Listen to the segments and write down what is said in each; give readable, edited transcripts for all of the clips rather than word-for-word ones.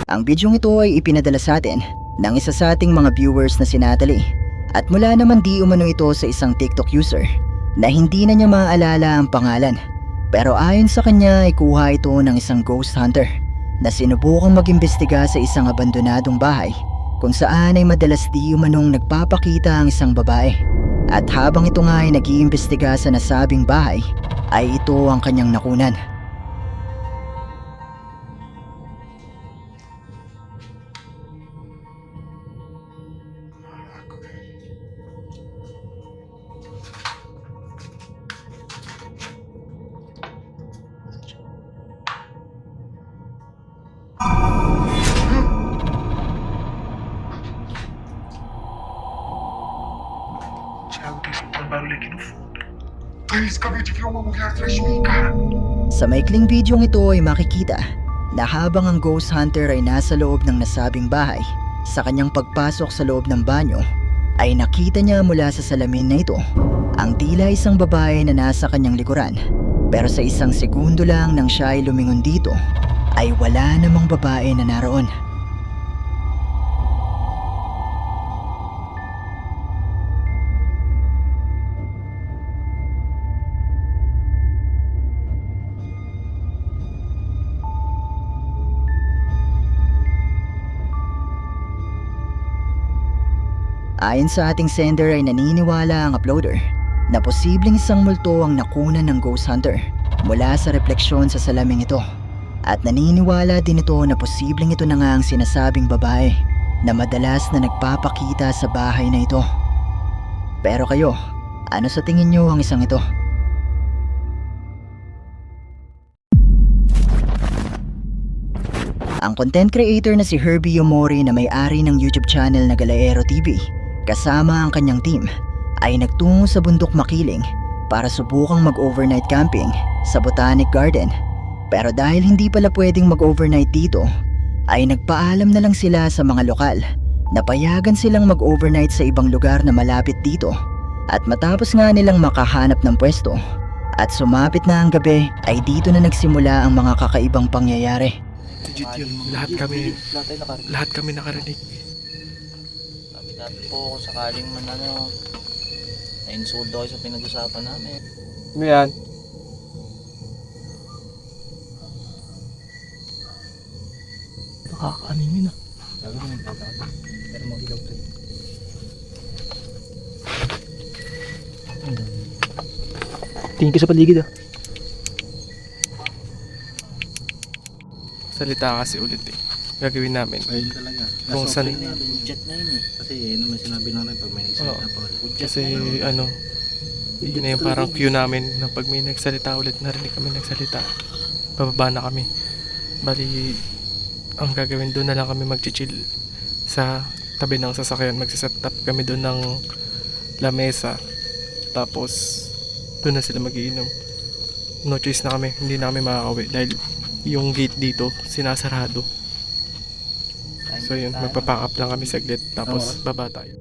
Ang bidyong ito ay ipinadala sa atin ng isa sa ating mga viewers na si Natalie. At mula naman di umano ito sa isang TikTok user na hindi na niya maaalala ang pangalan. Pero ayon sa kanya ay kuha ito ng isang ghost hunter na sinubukang mag-imbestiga sa isang abandonadong bahay kung saan ay madalas di umanong nagpapakita ang isang babae. At habang ito nga ay nag-iimbestiga sa nasabing bahay ay ito ang kanyang nakunan. Sa maikling bidyong ito ay makikita na habang ang ghost hunter ay nasa loob ng nasabing bahay, sa kanyang pagpasok sa loob ng banyo ay nakita niya mula sa salamin na ito ang tila isang babae na nasa kanyang likuran. Pero sa isang segundo lang nang siya ay lumingon dito ay wala namang babae na naroon. Ayon sa ating sender ay naniniwala ang uploader na posibleng isang multo ang nakunan ng ghost hunter mula sa refleksyon sa salaming ito. At naniniwala din ito na posibleng ito na nga ang sinasabing babae na madalas na nagpapakita sa bahay na ito. Pero kayo, ano sa tingin nyo ang isang ito? Ang content creator na si Herbie Yomori na may-ari ng YouTube channel na Galaero TV kasama ang kanyang team ay nagtungo sa bundok Makiling para subukang mag-overnight camping sa Botanic Garden. Pero dahil hindi pala pwedeng mag-overnight dito ay nagpaalam na lang sila sa mga lokal na payagan silang mag-overnight sa ibang lugar na malapit dito. At matapos nga nilang makahanap ng pwesto at sumapit na ang gabi ay dito na nagsimula ang mga kakaibang pangyayari. Legit yun, lahat kami nakarinig. Sabi po kung sakaling man na-insulto kayo sa pinag-usapan namin. Ano yan? Nakakanimin ah. Pero mag-ilaw tayo. Tingin ka sa paligid ah. Salita kasi ulit eh. Gagawin namin. Ayun talaga. Kung saan... Budget na yun eh. Kasi yun naman sinabi namin pag may nagsalita pa ulit. Kasi ano, yun na yung parang cue namin na pag may nagsalita ulit, narinig kami nagsalita, bababa na kami. Bali, ang gagawin doon na lang kami mag-chill sa tabi ng sasakyan. Magsiset up kami doon ng lamesa. Tapos, doon na sila magiinom. No choice na kami, hindi na kami makakauwi dahil yung gate dito, sinasarado. So yun, magpapack up lang kami saglit, tapos baba tayo.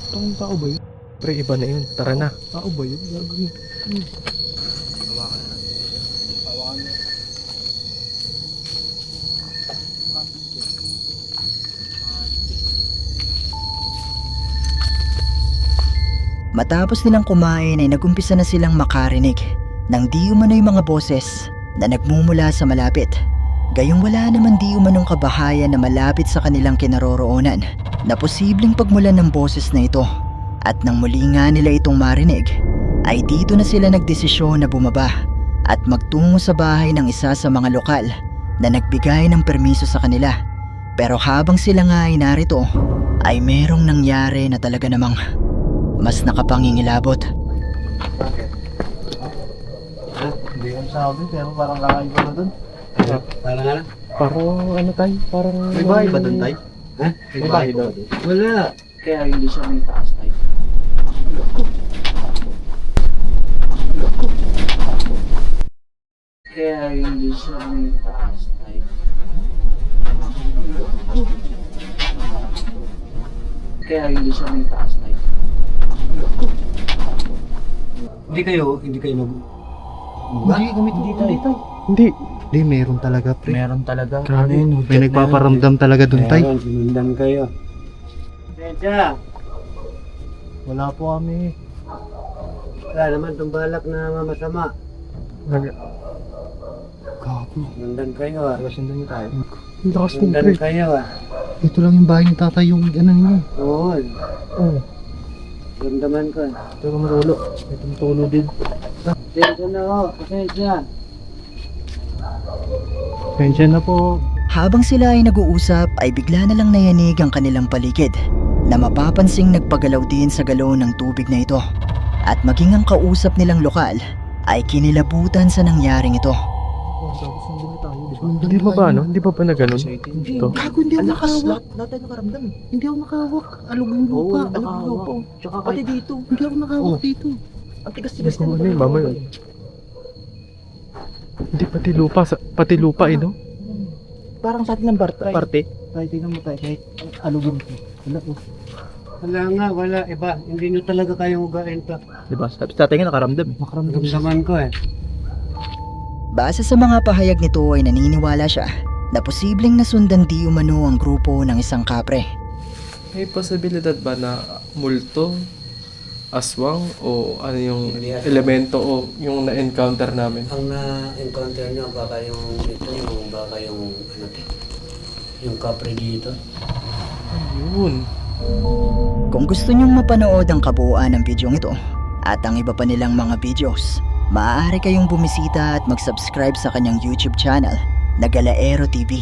Itong tao ba yun? Pre, iba na yun, tara na. Tao ba yun? Gagawin. Matapos nilang kumain ay nagumpisa na silang makarinig ng di umano'y mga boses na nagmumula sa malapit. Gayong wala naman di umanong kabahayan na malapit sa kanilang kinaroroonan na posibleng pagmulan ng boses na ito. At nang muli nga nila itong marinig, ay dito na sila nagdesisyon na bumaba at magtungo sa bahay ng isa sa mga lokal na nagbigay ng permiso sa kanila. Pero habang sila nga ay narito, ay merong nangyari na talaga namang mas nakapangingilabot. Hindi yung sabi pero parang kakaiba na dun. Parang ano? Parang ano tayo, parang... May bahay ba dun tayo? Ha? May bahay ba dun? Wala. Kaya hindi siya may taas tayo. Kaya hindi siya may taas tayo. kaya yun doon sa may taas na yun. Hindi kayo nag... Hindi kami tayo. Hindi. Hindi, meron talaga, pre. Meron talaga. Grabe. May nagpaparamdam talaga dun, tay. Meron, sinundan kayo. Tensya, Wala po kami. wala naman itong balak na masama. Gago. Sinundan kayo ah. Sundan niyo tayo. Ang lakas ng Sinundan pre. kayo ah. Ito lang yung bahay ni tatay, yung ano ninyo. Oo, Oo. ramdaman ko. Ito ka marulo. Itong tulo din. Tensya na ho, pasensya. Pensya na po. Habang sila ay nag-uusap ay bigla na lang nayanig ang kanilang paligid na mapapansing nagpagalaw din sa galon ng tubig na ito. At maging ang kausap nilang lokal ay kinilabutan sa nangyaring ito. Hindi ba ba, no? Hindi ba na ganun? Ito. Gago, hindi ako nakahawak. Lahat tayo nakaramdam. Hindi ako nakahawak. Alog yung lupa. Alog yung lupa. Tsaka pati dito. Hindi ako nakahawak dito. Ang tigas-tigas Ano yun, mama yun? Hindi pati lupa eh, no? Parang sa atin ng parte. Tayo, tingnan mo tayo. Kahit alugin ko. Wala oh. Wala nga, wala. Iba, hindi nyo talaga kayang ugain to. Diba? Sa tatay nga nakaramdam. Makaramdam siya. Ramdaman ko eh. Base sa mga pahayag nito ay naniniwala siya na posibleng nasundan di umano ang grupo ng isang kapre. May posibilidad ba na multo, aswang, o ano yung elemento o yung na-encounter namin? Ang na-encounter nyo, baka yung ito, baka yung ano to, yung kapre dito. Ayun. Kung gusto nyong mapanood ang kabuuan ng bidyong ito at ang iba pa nilang mga videos, maaari kayong bumisita at mag-subscribe sa kanyang YouTube channel na Galaero TV.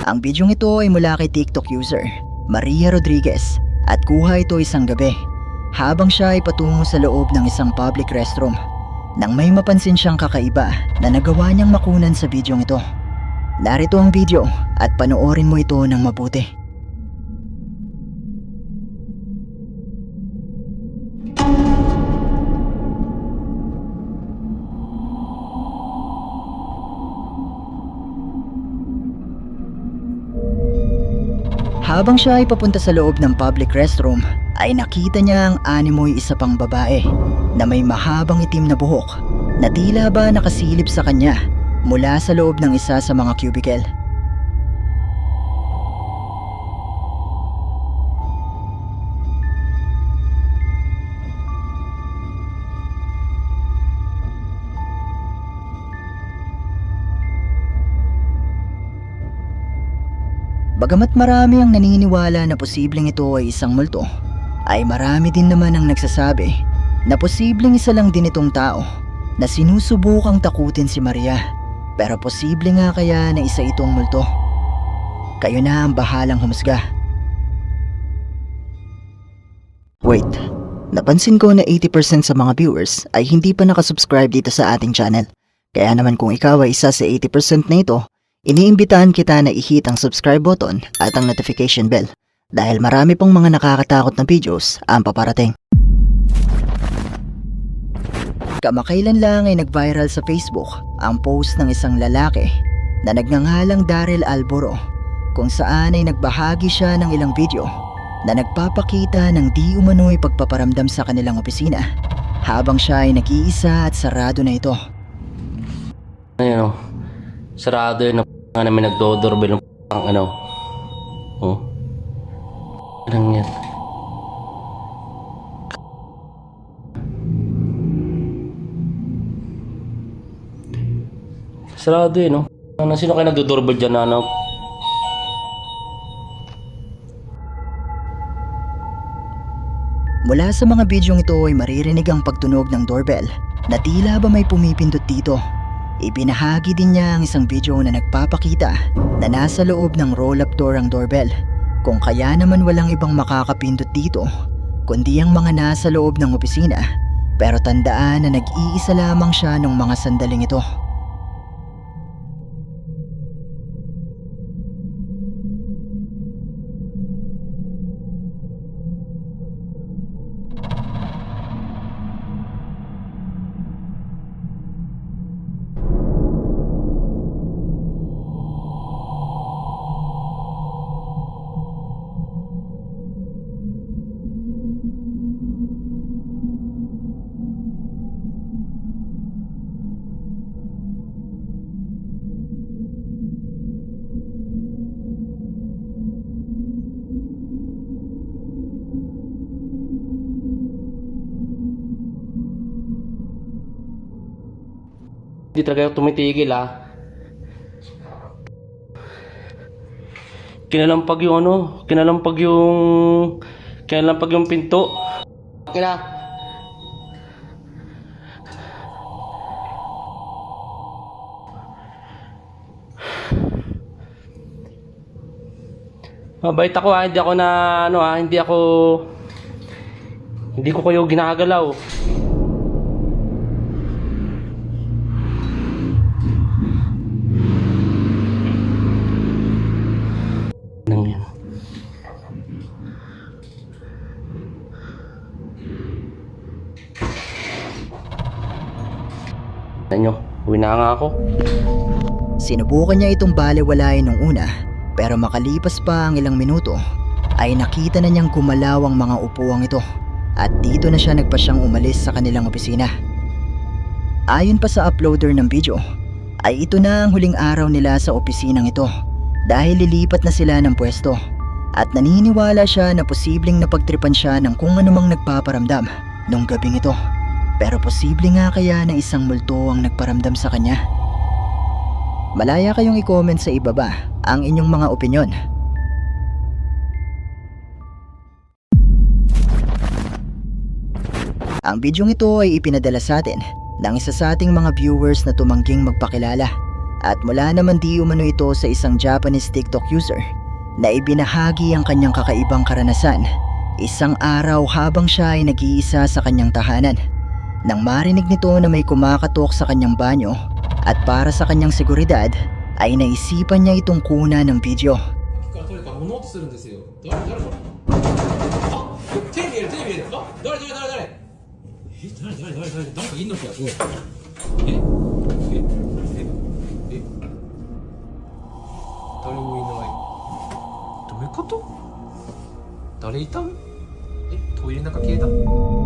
Ang bidyong ito ay mula kay TikTok user Maria Rodriguez at kuha ito isang gabi habang siya ay patungo sa loob ng isang public restroom nang may mapansin siyang kakaiba na nagawa niyang makunan sa bidyong ito. Narito ang video at panoorin mo ito ng mabuti. Habang siya ay papunta sa loob ng public restroom, ay nakita niya ang animoy isa pang babae na may mahabang itim na buhok na tila ba nakasilip sa kanya mula sa loob ng isa sa mga cubicle. Bagamat marami ang naniniwala na posibleng ito ay isang multo, ay marami din naman ang nagsasabi na posibleng isa lang din itong tao na sinusubukang takutin si Maria, pero posible nga kaya na isa itong multo. Kayo na ang bahalang humusga. Wait, napansin ko na 80% sa mga viewers ay hindi pa nakasubscribe dito sa ating channel. Kaya naman kung ikaw ay isa sa 80% na ito, iniimbitahan kita na i-hit ang subscribe button at ang notification bell dahil marami pong mga nakakatakot na videos ang paparating. Kamakailan lang ay nag-viral sa Facebook ang post ng isang lalaki na nagngangalang Daryl Alboro kung saan ay nagbahagi siya ng ilang video na nagpapakita ng di umano'y pagpaparamdam sa kanilang opisina habang siya ay nag-iisa at sarado na ito. Ayun o. Sarado yun na namin nagdodoorbell ng ano. Oh. Anong yan? Sarado yun, no? Ano, sino kayo nagdodoorbell dyan na ano? Mula sa mga bidyong ito ay maririnig ang pagtunog ng doorbell na tila ba may pumipindot dito. Ibinahagi din niya ang isang video na nagpapakita na nasa loob ng roll-up door ang doorbell, kung kaya naman walang ibang makakapindot dito kundi ang mga nasa loob ng opisina, pero tandaan na nag-iisa lamang siya nung mga sandaling ito. Hindi talaga ako tumitigil ah. Kinalampag yung pinto. Kina. Mabait ako ha, hindi ko kayo ginagalaw. Nang yan. Nyo, uwi na nga ako. Sinubukan niya itong balewalain nung una, pero makalipas pa ang ilang minuto ay nakita na niyang gumalaw ang mga upuang ito at dito na siya nagpasyang umalis sa kanilang opisina. Ayon pa sa uploader ng video, ay ito na ang huling araw nila sa opisinang ito dahil lilipat na sila ng pwesto at naniniwala siya na posibleng napagtripan siya ng kung anumang nagpaparamdam nung gabing ito. Pero posible nga kaya na isang multo ang nagparamdam sa kanya? Malaya kayong i-comment sa ibaba ang inyong mga opinyon. Ang bidyong ito ay ipinadala sa atin ng isa sa ating mga viewers na tumangging magpakilala at mula naman di umano ito sa isang Japanese TikTok user na ibinahagi ang kanyang kakaibang karanasan isang araw habang siya ay nag-iisa sa kanyang tahanan. Nang marinig nito na may kumakatok sa kanyang banyo at para sa kanyang seguridad ay naisipan niya itong kuna ng video.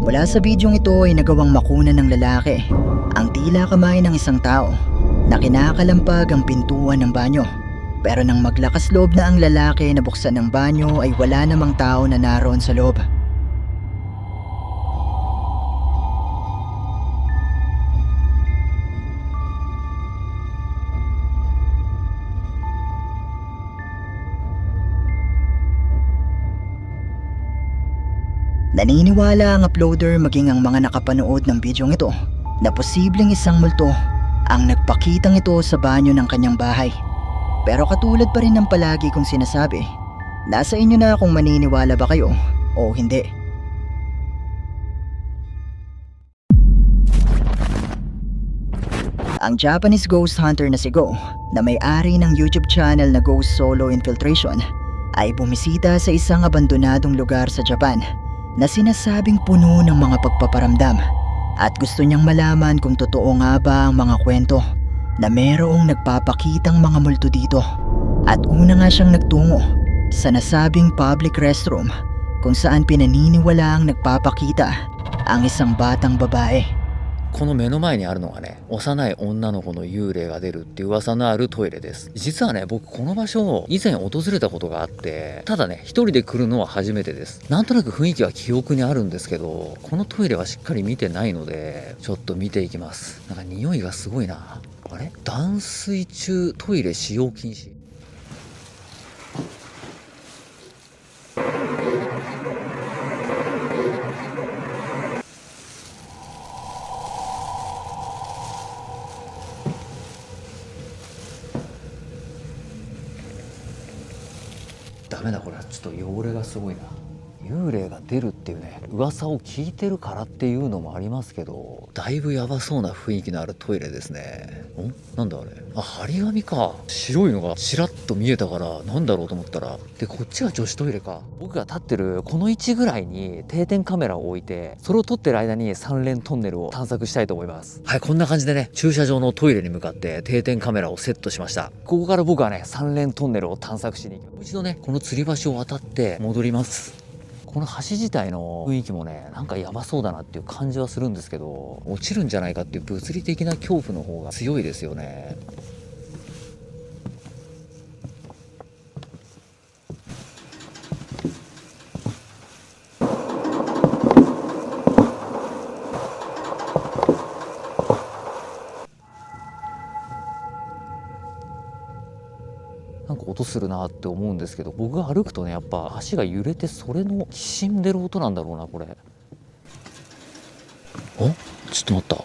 Mula sa bidyong ito ay nagawang makuna ng lalaki ang tila kamay ng isang tao na kinakalampag ang pintuan ng banyo. Pero nang maglakas loob na ang lalaki na buksan ng banyo ay wala namang tao na naroon sa loob. Naniniwala ang uploader maging ang mga nakapanood ng bidyong ito na posibleng isang multo ang nagpakitang ito sa banyo ng kanyang bahay. Pero katulad pa rin ng palagi kong sinasabi, nasa inyo na kung maniniwala ba kayo o hindi. Ang Japanese ghost hunter na si Go, na may-ari ng YouTube channel na Ghost Solo Infiltration, ay bumisita sa isang abandonadong lugar sa Japan na sinasabing puno ng mga pagpaparamdam at gusto niyang malaman kung totoo nga ba ang mga kwento na merong nagpapakitang mga multo dito. At una nga siyang nagtungo sa nasabing public restroom kung saan pinaniniwalaang nagpapakita ang isang batang babae. この目の前にあるのがね、幼い女の子の幽霊が出るっていう噂のあるトイレです。実はね、僕この場所を以前訪れたことがあって、ただね、一人で来るのは初めてです。なんとなく雰囲気は記憶にあるんですけど、このトイレはしっかり見てないので、ちょっと見ていきます。なんか匂いがすごいな。あれ？断水中トイレ使用禁止。ダメだ、これはちょっと汚れがすごいな。幽霊が出るっていうね、噂を聞いてるからっていうのもありますけど、だいぶヤバそうな雰囲気のあるトイレですね。なんだあれ、あ、張り紙か。白いのがちらっと見えたからなんだろうと思ったら、でこっちが女子トイレか。僕が立ってるこの位置ぐらいに定点カメラを置いて、それを撮ってる間に3連トンネルを探索したいと思います。はい、こんな感じでね、駐車場のトイレに向かって定点カメラをセットしました。ここから僕はね、3連トンネルを探索しに行きます。もう一度ね、この吊り橋を渡って戻ります。この橋自体の雰囲気もね、なんかやばそうだなっていう感じはするんですけど、落ちるんじゃないかっていう物理的な恐怖の方が強いですよね。するなって思うんですけど、僕が歩くとねやっぱ足が揺れて、それのきしんでる音なんだろうなこれ。ちょっと待った。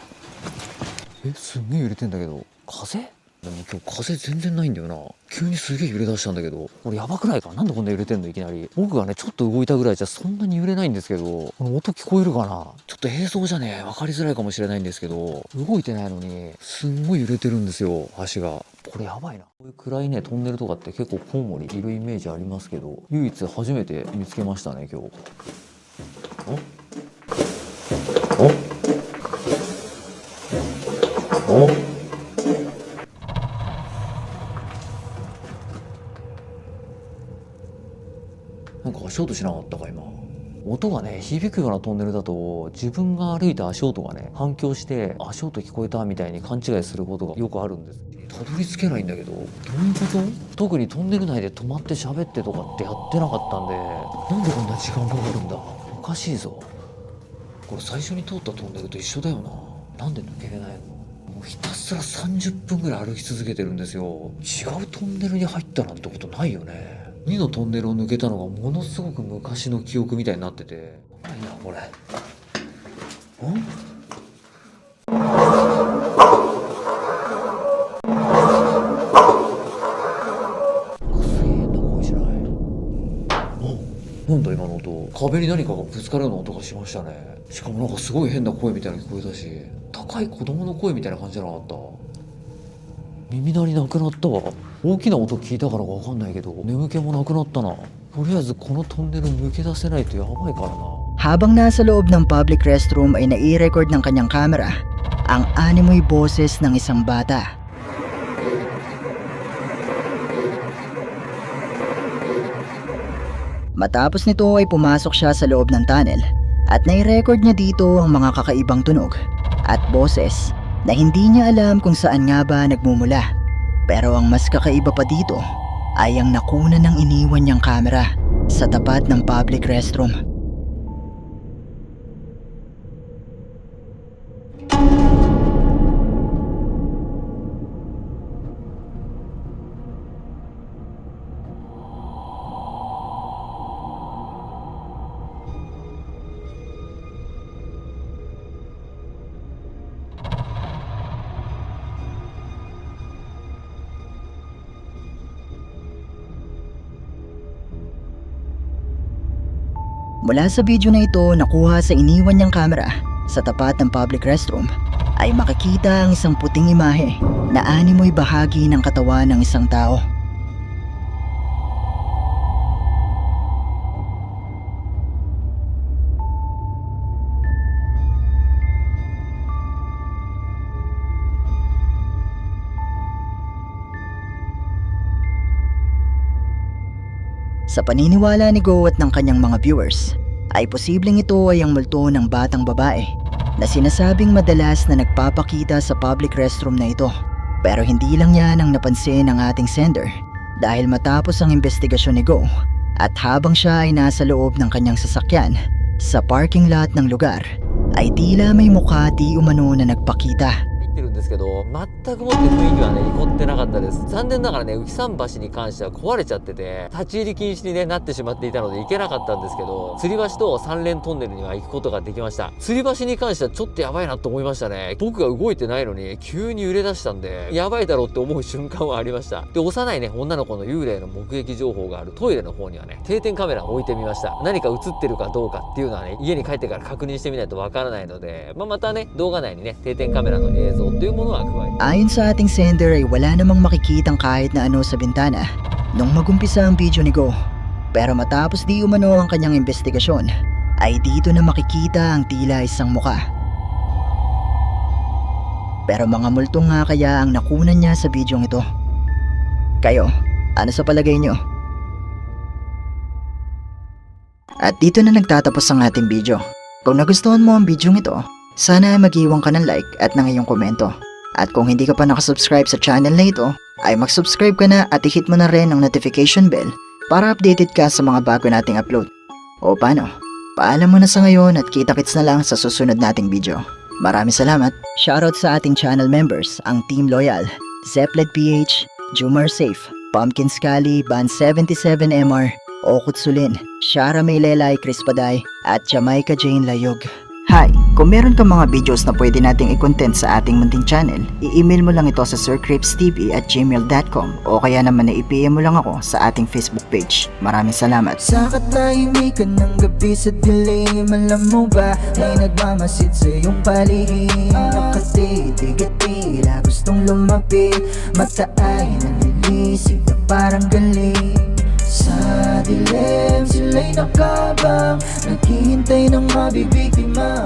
すんげえ揺れてんだけど、風？でも今日風全然ないんだよな。急にすげえ揺れ出したんだけど、これやばくないか？なんでこんな揺れてんのいきなり。僕がねちょっと動いたぐらいじゃそんなに揺れないんですけど、この音聞こえるかな？ちょっと映像じゃね分かりづらいかもしれないんですけど、動いてないのにすんごい揺れてるんですよ、足が。これやばいな。こういう暗いねトンネルとかって結構コウモリいるイメージありますけど、唯一初めて見つけましたね今日。おなんか足音しなかったか今。音がね響くようなトンネルだと、自分が歩いた足音がね反響して足音聞こえたみたいに勘違いすることがよくあるんです。たどり着けないんだけど、どういうこと？特にトンネル内で止まって喋ってとかってやってなかったんで、なんでこんな時間かかるんだ。おかしいぞ。これ最初に通ったトンネルと一緒だよな。なんで抜けれないの？もうひたすら30分ぐらい歩き続けてるんですよ。違うトンネルに入ったなんてことないよね。2のトンネルを抜けたのがものすごく昔の記憶みたいになってて、何だこれ。すげえな声しない。なんだ今の音。壁に何かがぶつかるような音がしましたね。しかもなんかすごい変な声みたいなの聞こえたし、高い子供の声みたいな感じじゃなかった？耳鳴りなくなったわ。大きな音聞いたからか分かんないけど、眠気もなくなったな。とりあえずこのトンネル抜け出せないとやばいからな。Habang nasa loob ng public restroom ay nai-record ng kanyang camera ang animoy boses ng isang bata. Matapos nito ay pumasok siya sa loob ng tunnel at nai-record niya dito ang mga kakaibang tunog at boses na hindi niya alam kung saan nga ba nagmumula. Pero ang mas kakaiba pa dito ay ang nakuna ng iniwan niyang camera sa tapat ng public restroom. Mula sa video na ito nakuha sa iniwan niyang camera sa tapat ng public restroom ay makikita ang isang puting imahe na animoy bahagi ng katawan ng isang tao. Sa paniniwala ni Go at ng kanyang mga viewers, ay posibleng ito ay ang multo ng batang babae na sinasabing madalas na nagpapakita sa public restroom na ito. Pero hindi lang yan ang napansin ng ating sender dahil matapos ang investigasyon ni Go at habang siya ay nasa loob ng kanyang sasakyan sa parking lot ng lugar, ay tila may mukha di umano na nagpakita. ってるんですけど、全くもって雰囲気はね、凝ってなかったです。残念ながらね、浮桟橋に関しては壊れちゃってて、立ち入り禁止に、ね、なってしまっていたので行けなかったんですけど、吊り橋と三連トンネルには行くことができました。吊り橋に関してはちょっとやばいなと思いましたね。僕が動いてないのに急に揺れ出したんで、やばいだろうって思う瞬間はありました。で、幼いね、女の子の幽霊の目撃情報があるトイレの方にはね、定点カメラを置いてみました。何か映ってるかどうかっていうのはね、家に帰ってから確認してみないとわからないので、またね、動画内にね、定点カメラの映像というものは加えて Ayon sa ating sender ay wala namang makikitang kahit na ano sa bintana nung magumpisa ang video ni Go. Pero matapos di umano ang kanyang investigasyon, ay dito na makikita ang tila isang muka. Pero mga multo nga kaya ang nakunan niya sa bidyong ito. Kayo, ano sa palagay nyo? At dito na nagtatapos ang ating video. Kung nagustuhan mo ang bidyong ito, sana ay mag-iwan ka ng like at ng iyong komento. At kung hindi ka pa nakasubscribe sa channel na ito, ay mag-subscribe ka na at i-hit mo na rin ang notification bell para updated ka sa mga bago nating upload. O paano? Paalam mo na sa ngayon at kita-kits na lang sa susunod nating video. Maraming salamat. Shoutout sa ating channel members, ang Team Loyal, Zepplet PH, Jumar Safe, Pumpkin Scully, Band 77MR, Okutsulin, Shara Maylelay Crispaday, at Jamaica Jane Layog. Hi! Kung meron kang mga videos na pwede nating i-content sa ating munting channel, i-email mo lang ito sa sircripstv@gmail.com o kaya naman na i-PM mo lang ako sa ating Facebook page. Maraming salamat! Sa katahimikan ng gabi sa dilim, alam mo ba, may nagmamasid sa iyong palihim. Nakatitig at tila gustong lumapit, mata ay nanilisig na parang galing. Sa dilim sila'y nakabang, naghihintay ng mabibiktima.